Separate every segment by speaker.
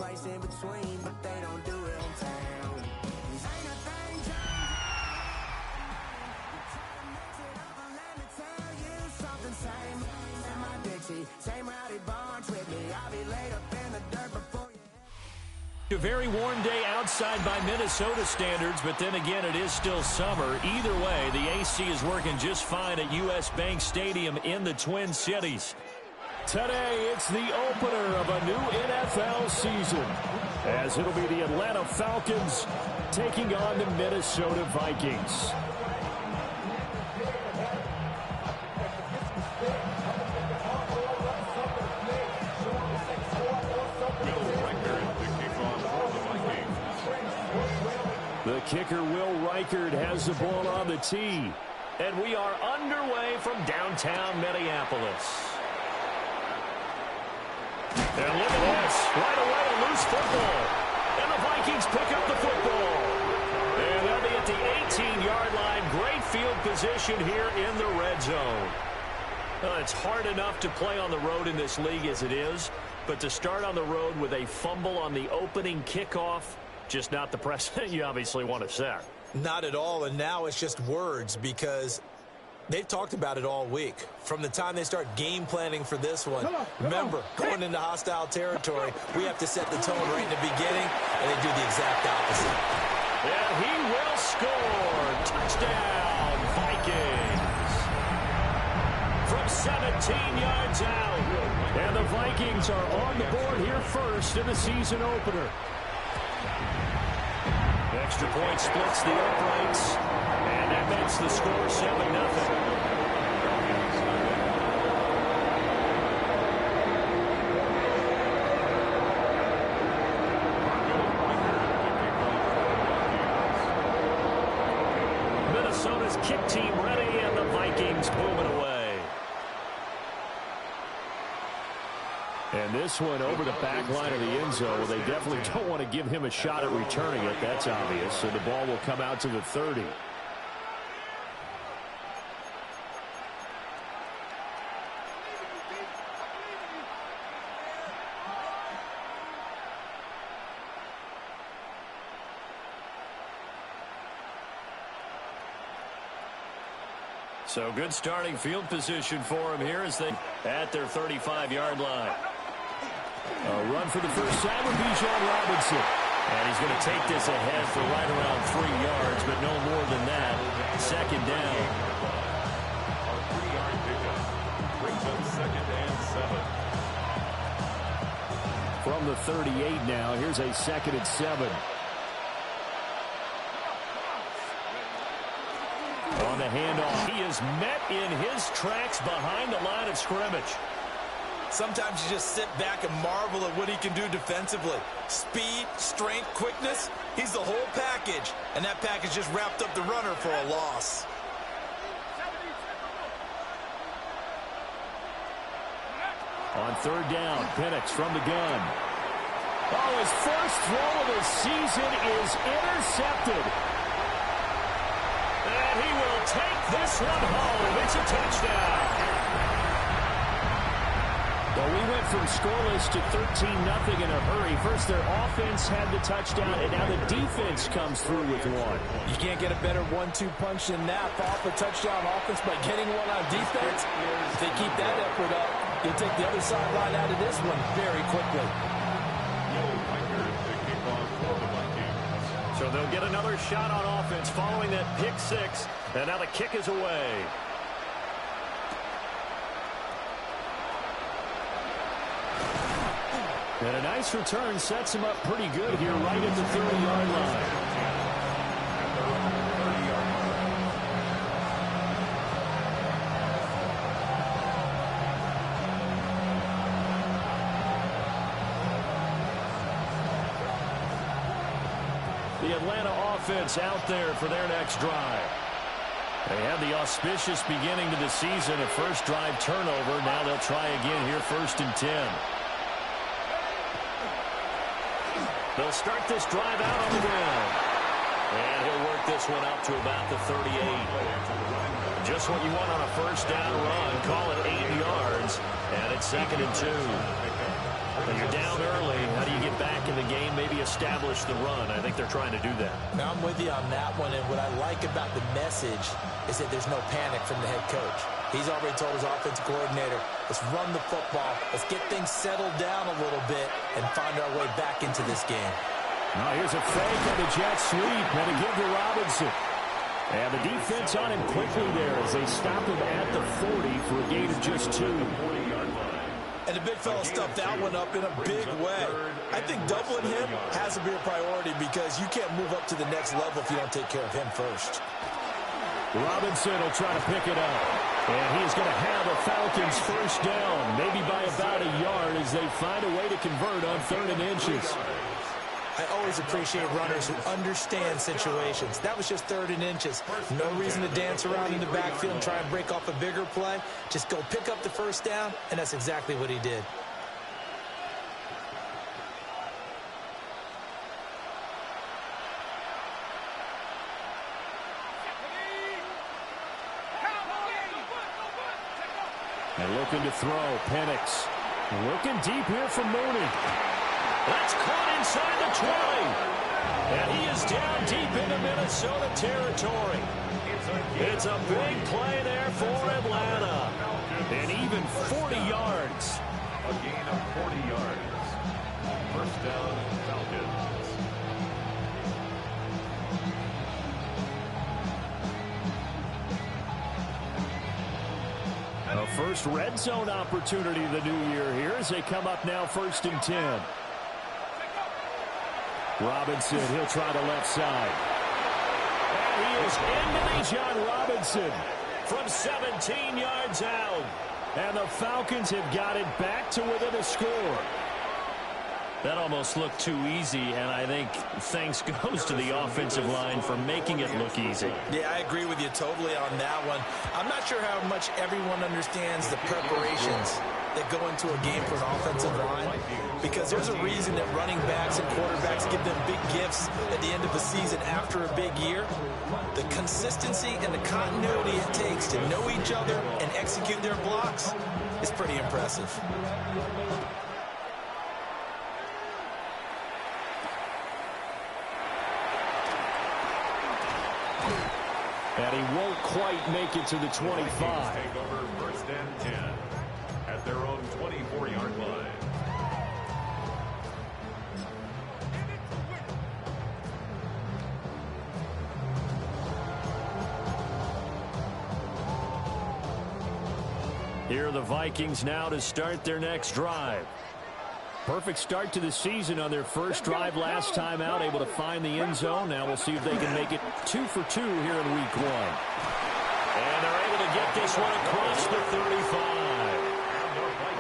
Speaker 1: place in between, but they don't do it in town. Ain't a thing changed. Try to mix it up and let me tell you something. Same in my Dixie, same rowdy bunch with me. I'll be laid up in the dirt before you.
Speaker 2: A very warm day outside by Minnesota standards, but then again, it is still summer. Either way, the AC is working just fine at U.S. Bank Stadium in the Twin Cities. Today, it's the opener of a new NFL season, as it'll be the Atlanta Falcons taking on the Minnesota Vikings. The kicker, Will Reichard, has the ball on the tee. And we are underway from downtown Minneapolis. And look at this. Right away, a loose football. And the Vikings pick up the football. And they'll be at the 18-yard line. Great field position here in the red zone. It's hard enough to play on the road in this league as it is. But to start on the road with a fumble on the opening kickoff, just not the precedent you obviously want to set.
Speaker 3: Not at all, and now it's just words because they've talked about it all week. From the time they start game planning for this one, remember, going into hostile territory, we have to set the tone right in the beginning, and they do the exact opposite.
Speaker 2: And he will score. Touchdown, Vikings. From 17 yards out. And the Vikings are on the board here first in the season opener. Extra point splits the uprights, and that makes the score 7-0. Minnesota's kick team ready, and the Vikings moving away. And this one over the back line of the end zone. They definitely don't want to give him a shot at returning it. That's obvious. So the ball will come out to the 30. So good starting field position for him here as they at their 35-yard line. A run for the first time with Bijan Robinson. And he's going to take this ahead for right around 3 yards, but no more than that. Second down.
Speaker 4: Our 3-yard pickup brings up 2nd and 7.
Speaker 2: From the 38 now, here's a 2nd and 7. On the handoff, he is met in his tracks behind the line of scrimmage.
Speaker 3: Sometimes you just sit back and marvel at what he can do defensively. Speed, strength, quickness, he's the whole package. And that package just wrapped up the runner for a loss.
Speaker 2: On third down, Penix from the gun. Oh, his first throw of the season is intercepted. And he will take this one home. It's a touchdown. Well, we went from scoreless to 13-0 in a hurry. First, their offense had the touchdown, and now the defense comes through with one.
Speaker 3: You can't get a better 1-2 punch than that. Off a touchdown offense by getting one on defense. If they keep that effort up, they'll take the other sideline out of this one very quickly.
Speaker 2: So they'll get another shot on offense following that pick six, and now the kick is away. And a nice return sets him up pretty good here right at the 30-yard line. The Atlanta offense out there for their next drive. They had the auspicious beginning to the season, a first drive turnover. Now they'll try again here, 1st and 10. They'll start this drive out on the ground. And he'll work this one out to about the 38. Just what you want on a first down run. Call it 8 yards. And it's 2nd and 2. When you're down early, how do you get back in the maybe establish the run. I think they're trying to do that.
Speaker 3: Now, I'm with you on that one, and what I like about the message is that there's no panic from the head coach. He's already told his offensive coordinator, let's run the football, let's get things settled down a little bit and find our way back into this game.
Speaker 2: Now here's a fake on the jet sweep, and a give to Robinson. And the defense on him quickly there as they stop him at the 40 for a gain of just 2.
Speaker 3: And the big fella stuffed that one up in a big way. I think doubling him has to be a priority because you can't move up to the next level if you don't take care of him first.
Speaker 2: Robinson will try to pick it up. And he's going to have a Falcons first down, maybe by about a yard as they find a way to convert on 3rd and inches.
Speaker 3: I always appreciate runners who understand situations. That was just 3rd and inches. No reason to dance around in the backfield and try and break off a bigger play. Just go pick up the first down, and that's exactly what he did.
Speaker 2: And looking to throw, Penix. Looking deep here for Mooney. That's caught inside the 20. And he is down deep into Minnesota territory. It's a big play there for Atlanta. And even 40 yards.
Speaker 4: A gain of 40 yards. First down, Falcons.
Speaker 2: A first red zone opportunity the new year here as they come up now 1st and 10. Robinson, he'll try the left side. And he is into the John Robinson from 17 yards out. And the Falcons have got it back to within a score. That almost looked too easy, and I think thanks goes to the offensive line for making it look easy.
Speaker 3: Yeah, I agree with you totally on that one. I'm not sure how much everyone understands the preparations that go into a game for an offensive line, because there's a reason that running backs and quarterbacks give them big gifts at the end of the season after a big year. The consistency and the continuity it takes to know each other and execute their blocks is pretty impressive.
Speaker 2: And he won't quite make it to the 25.
Speaker 4: Take over 1st and 10 at their own 24-yard line.
Speaker 2: Here are the Vikings now to start their next drive. Perfect start to the season on their first drive last time out, able to find the end zone. Now we'll see if they can make it 2 for 2 here in week 1. And they're able to get this one across the 35.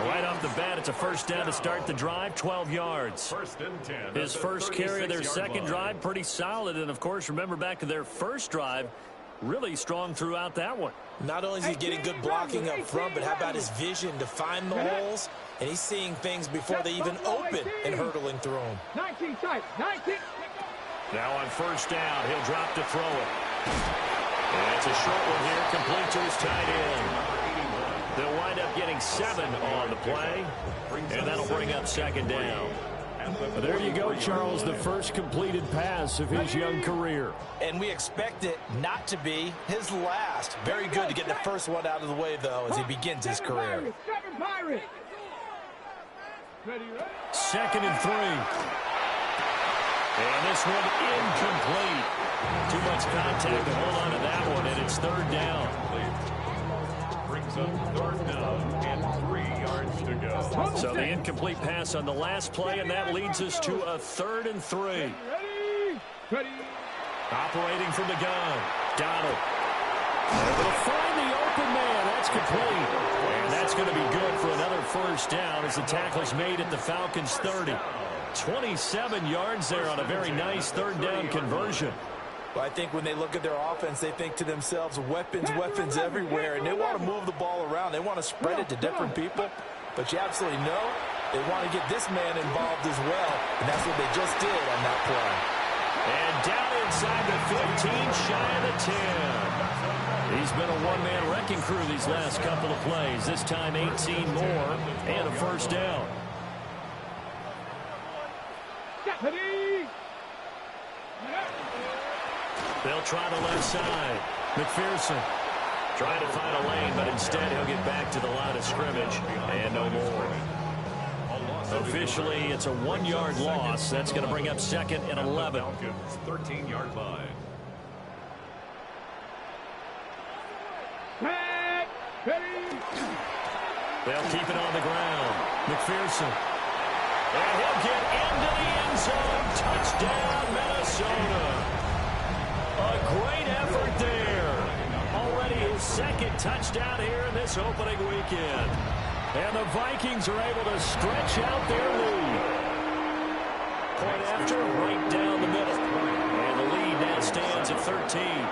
Speaker 2: Right off the bat, it's a first down to start the drive, 12 yards.
Speaker 4: 1st and 10.
Speaker 2: His first carry of their second drive, pretty solid. And, of course, remember back to their first drive, really strong throughout that one.
Speaker 3: Not only is he getting good blocking up front, but how about his vision to find the holes? And he's seeing things before they even open and hurtling through them.
Speaker 5: 19 tight, 19.
Speaker 2: Now on first down, he'll drop to throw it. And it's a short one here, complete to his tight end. They'll wind up getting 7 on the play, and that'll bring up second down. There you go, Charles, the first completed pass of his young career.
Speaker 3: And we expect it not to be his last. Very good to get the first one out of the way, though, as he begins his career.
Speaker 2: 2nd and 3. And this one incomplete. Too much contact to hold on to that one, and it's 3rd down.
Speaker 4: Brings up 3rd down and 3 yards to go.
Speaker 2: So the incomplete pass on the last play, and that leads us to a 3rd and 3. Operating from the gun, Donald. Able to find the open man. That's complete. And that's going to be good for another first down as the tackle's made at the Falcons' 30. 27 yards there on a very nice 3rd down conversion.
Speaker 3: Well, I think when they look at their offense, they think to themselves, weapons, weapons everywhere, and they want to move the ball around. They want to spread it to different people, but you absolutely know they want to get this man involved as well, and that's what they just did on that play.
Speaker 2: And down inside the 15, shy of the 10. He's been a one-man wrecking crew these last couple of plays. This time 18 more and a first down. They'll try the left side. McPherson trying to find a lane, but instead he'll get back to the line of scrimmage and no more. Officially, it's a 1-yard loss. That's going to bring up 2nd and 11.
Speaker 4: Falcons, 13-yard line.
Speaker 2: They'll keep it on the ground. McPherson. And he'll get into the end zone. Touchdown, Minnesota. A great effort there. Already his 2nd touchdown here in this opening weekend. And the Vikings are able to stretch out their lead. Point after, right down the middle. And the lead now stands at 13.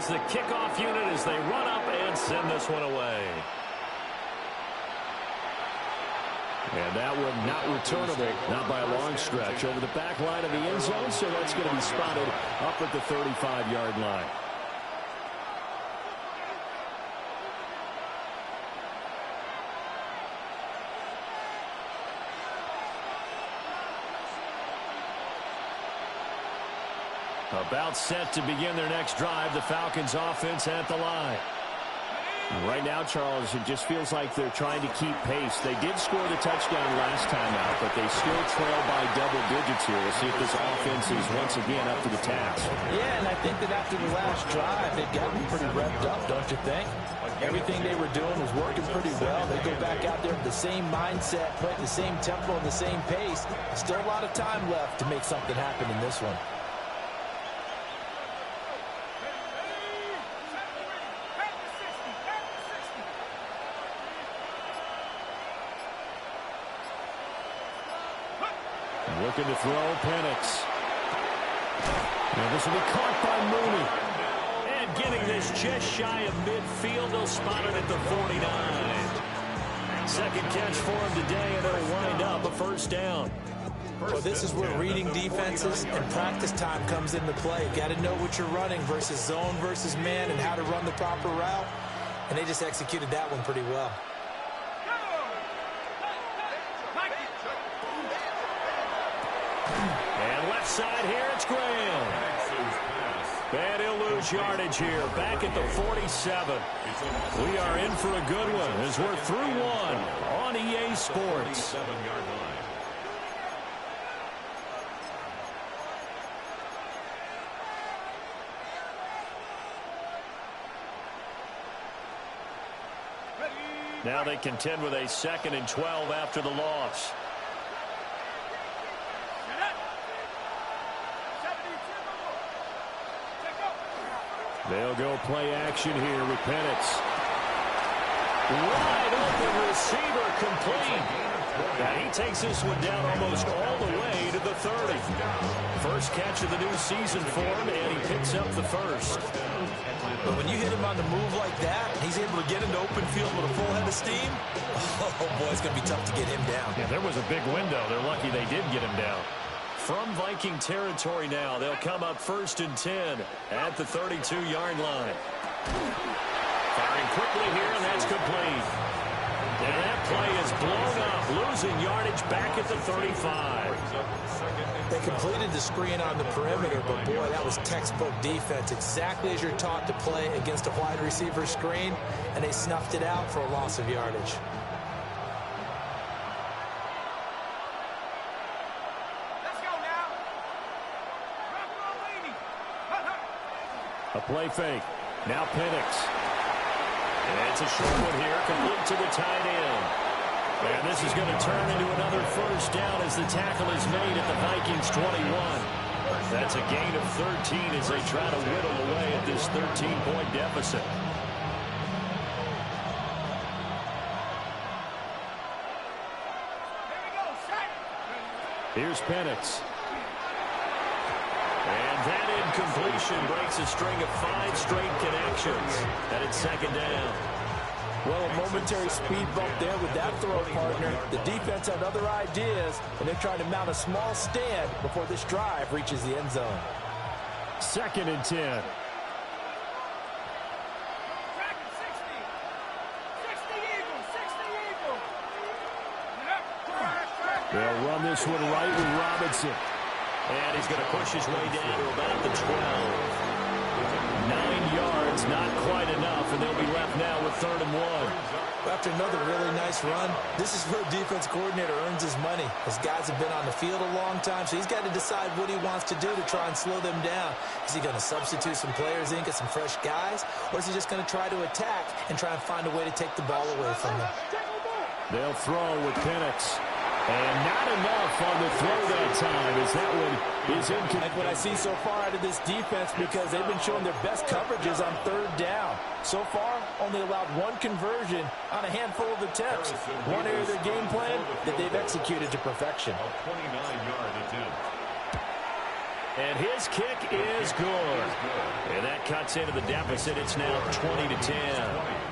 Speaker 2: The kickoff unit as they run up and send this one away. And that one not returnable, not by a long stretch, over the back line of the end zone, so that's going to be spotted up at the 35-yard line. About set to begin their next drive, the Falcons offense at the line. Right now, Charles, it just feels like they're trying to keep pace. They did score the touchdown last time out, but they still trail by double digits here. We'll see if this offense is once again up to the task.
Speaker 5: Yeah, and I think that after the last drive, they've gotten pretty revved up, don't you think? Everything they were doing was working pretty well. They go back out there with the same mindset, playing the same tempo and the same pace. Still a lot of time left to make something happen in this one.
Speaker 2: Looking to throw, Penix. And this will be caught by Mooney. And getting this just shy of midfield. They'll spot it at the 49. Second catch for him today, and it'll wind up a first down.
Speaker 3: Well, this is where reading defenses and practice time comes into play. Got to know what you're running versus zone versus man and how to run the proper route. And they just executed that one pretty well.
Speaker 2: And left side here, it's Graham. And he'll lose yardage here, back at the 47. We are in for a good one as we're through one on EA Sports. Now they contend with a 2nd and 12 after the loss. They'll go play action here with Penix. Wide open receiver complete. Now he takes this one down almost all the way to the 30. First catch of the new season for him, and he picks up the first.
Speaker 3: But when you hit him on the move like that, he's able to get into open field with a full head of steam. Oh, boy, it's going to be tough to get him down.
Speaker 2: Yeah, there was a big window. They're lucky they did get him down. From Viking territory now, they'll come up 1st and 10 at the 32-yard line. Firing quickly here, and that's complete. And that play is blown up, losing yardage back at the 35.
Speaker 3: They completed the screen on the perimeter, but boy, that was textbook defense. Exactly as you're taught to play against a wide receiver screen, and they snuffed it out for a loss of yardage.
Speaker 2: A play fake. Now Penix. And it's a short one here, complete to the tight end. And this is going to turn into another first down as the tackle is made at the Vikings 21. That's a gain of 13 as they try to whittle away at this 13-point deficit. Here's Penix. And that incompletion breaks a string of 5 straight connections. And it's 2nd down.
Speaker 5: Well, a momentary speed bump there with that throw partner. The defense had other ideas, and they're trying to mount a small stand before this drive reaches the end zone.
Speaker 2: 2nd and 10. They'll run this one right with Robinson. And he's going to push his way down to about the 12. 9 yards, not quite enough, and they'll be left now with 3rd and 1.
Speaker 3: After another really nice run, this is where a defense coordinator earns his money. His guys have been on the field a long time, so he's got to decide what he wants to do to try and slow them down. Is he going to substitute some players in, get some fresh guys, or is he just going to try to attack and try and find a way to take the ball away from them?
Speaker 2: They'll throw with Penix. And not enough on the throw that time as that one is incomplete.
Speaker 5: Like what I see so far out of this defense, because they've been showing their best coverages on 3rd down. So far, only allowed 1 conversion on a handful of attempts. One area of their game plan that they've executed to perfection.
Speaker 4: 29-yard attempt.
Speaker 2: And his kick is good. And that cuts into the deficit. It's now 20-10.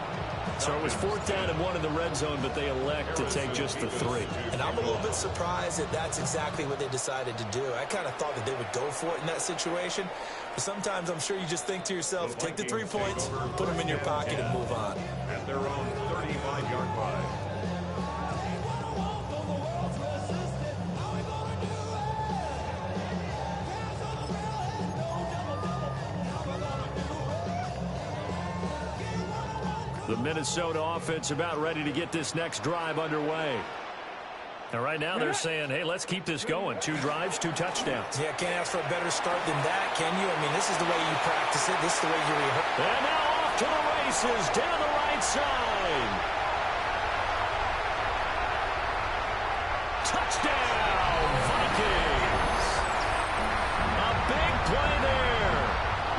Speaker 2: So it was 4th down and 1 in the red zone, but they elect to take just the 3.
Speaker 3: And I'm a little bit surprised that that's exactly what they decided to do. I kind of thought that they would go for it in that situation. But sometimes I'm sure you just think to yourself, take the 3 points, put them in your pocket, and move on.
Speaker 4: At their own 35-yard line.
Speaker 2: The Minnesota offense about ready to get this next drive underway. And right now they're saying, hey, let's keep this going. 2 drives, 2 touchdowns.
Speaker 3: Yeah, can't ask for a better start than that, can you? I mean, this is the way you practice it. This is the way you rehearse.
Speaker 2: And now off to the races down the right side. Touchdown, Vikings. A big play there.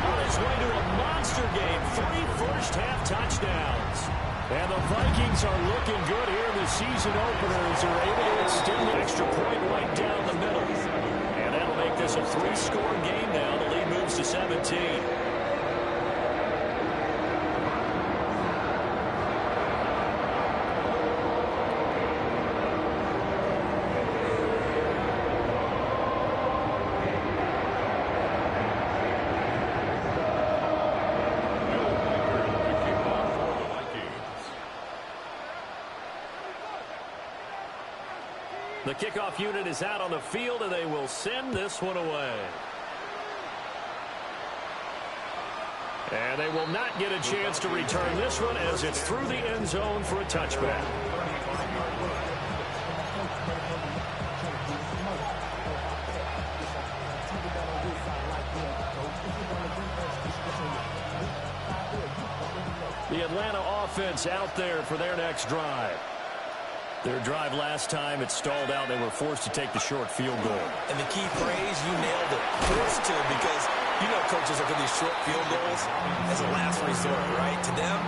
Speaker 2: On his way to a monster game. 3 first-half touchdowns. And the Vikings are looking good here in the season opener as they're able to extend the extra point right down the middle. And that'll make this a 3-score game now. The lead moves to 17. The kickoff unit is out on the field, and they will send this one away. And they will not get a chance to return this one as it's through the end zone for a touchback. The Atlanta offense out there for their next drive. Their drive last time, it stalled out. They were forced to take the short field goal.
Speaker 3: And the key phrase, you nailed it, forced to, because you know coaches look at these short field goals as a last resort, right? To them,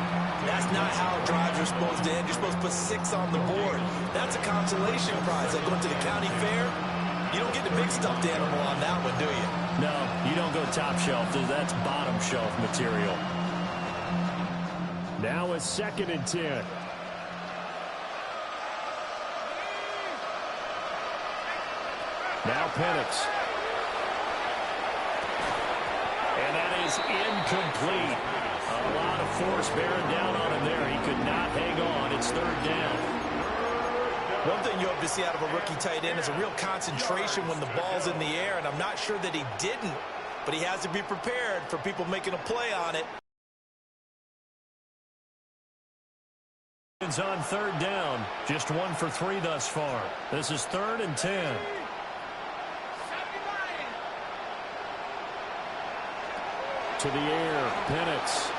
Speaker 3: that's not how drives are supposed to end. You're supposed to put 6 on the board. That's a consolation prize. Like going to the county fair, you don't get the big stuffed animal on that one, do you?
Speaker 2: No, you don't go top shelf. That's bottom shelf material. Now it's 2nd and 10. Now Penix. And that is incomplete. A lot of force bearing down on him there. He could not hang on. It's 3rd down.
Speaker 3: One thing you hope to see out of a rookie tight end is a real concentration when the ball's in the air, and I'm not sure that he didn't, but he has to be prepared for people making a play on it.
Speaker 2: It's on 3rd down. Just 1 for 3 thus far. This is 3rd and 10. To the air, Penix.